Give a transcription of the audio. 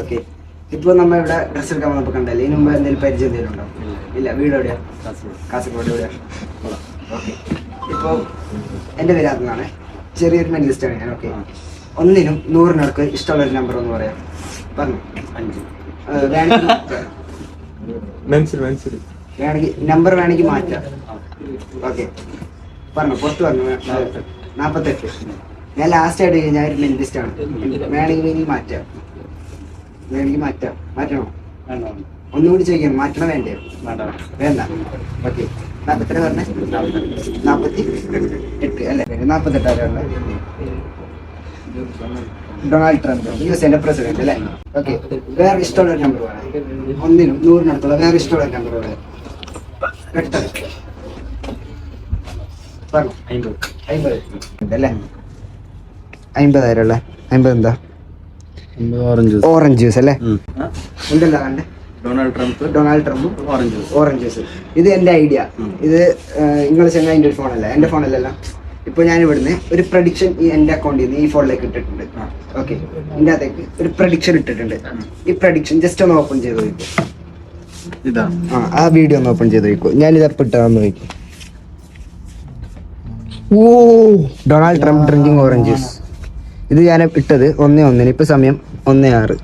Okay. ഇപ്പൊ നമ്മ ഇവിടെ ഡ്രസ് എടുക്കാൻ വന്നപ്പോ കണ്ടല്ലേ, ഇതിന് മുമ്പ് എന്തെങ്കിലും പരിചയം എന്തെങ്കിലും ഉണ്ടോ? ഇല്ല. വീട് എവിടെയാ? കാസർഗോഡ്. എവിടെയാ? ഓക്കെ. ഇപ്പൊ എന്റെ പേര് അതെന്നാണ്. ചെറിയൊരു മെന്റലിസ്റ്റ് ആണ് ഞാൻ. ഓക്കെ. 1-നും 100-നും ഇഷ്ടമുള്ള ഒരു നമ്പർ ഒന്ന് പറയാം. പറഞ്ഞു. 5. വേണമെങ്കിൽ നമ്പർ വേണമെങ്കിൽ മാറ്റാം. ഓക്കെ. പറഞ്ഞു. പുറത്ത് പറഞ്ഞു. 48. ഞാൻ ലാസ്റ്റ് ആയിട്ട് ഞാൻ ഒരു മെന്റലിസ്റ്റ് ആണ്. വേണമെങ്കിൽ മാറ്റാം. മാറ്റണോ? ഒന്നുകൂടി ചോദിക്കണം. മാറ്റണം വേണ്ടേ? വേണ്ട. ഓക്കെ. എത്ര പറഞ്ഞേ? 48 അല്ലേ? 48 ആരാണ്? ഡൊണാൾഡ് ട്രംപ്, USA പ്രസിഡന്റ് അല്ലേ? ഓക്കെ. വേറെ ഇഷ്ടമുള്ള ഒരു നമ്പർ പറയാം. 1-നും 100-നും വേറെ ഇഷ്ടമുള്ള ഒരു നമ്പർ പറയാം. പെട്ടെന്ന് പറഞ്ഞു. 50 അല്ലേ? 50 അല്ലേ? 50 എന്താ? ഓറഞ്ച് ജ്യൂസ് അല്ലേ? എന്തല്ല കണ്ടേ? ഡൊണാൾഡ് ട്രംപും ഓറഞ്ച് ജ്യൂസ്. ഇത് എന്റെ ഐഡിയ. ഇത് നിങ്ങളെ ചെങ്ങായിന്റെ ഒരു ഫോണല്ല, എന്റെ ഫോണല്ലല്ല. ഇപ്പൊ ഞാൻ ഇവിടുന്ന് ഒരു പ്രഡിക്ഷൻ എന്റെ അക്കൗണ്ടിൽ നിന്ന് ഈ ഫോണിലേക്ക് ഇട്ടിട്ടുണ്ട്. ഓക്കെ. ഇതിന്റെ അകത്തേക്ക് ഒരു പ്രഡിക്ഷൻ ഇട്ടിട്ടുണ്ട്. ഈ പ്രഡിക്ഷൻ ജസ്റ്റ് ഒന്ന് ഓപ്പൺ ചെയ്ത് നോക്കും. ആ വീഡിയോ ഒന്ന് ഓപ്പൺ ചെയ്ത് നോക്കൂ. ഞാനിത് എപ്പോൾ ഇട്ടാന്ന് നോക്കും. ഓ, Donald Trump drinking orange juice. ഇത് ഞാൻ ഇട്ടത് 1-1. ഇപ്പൊ സമയം 1:06.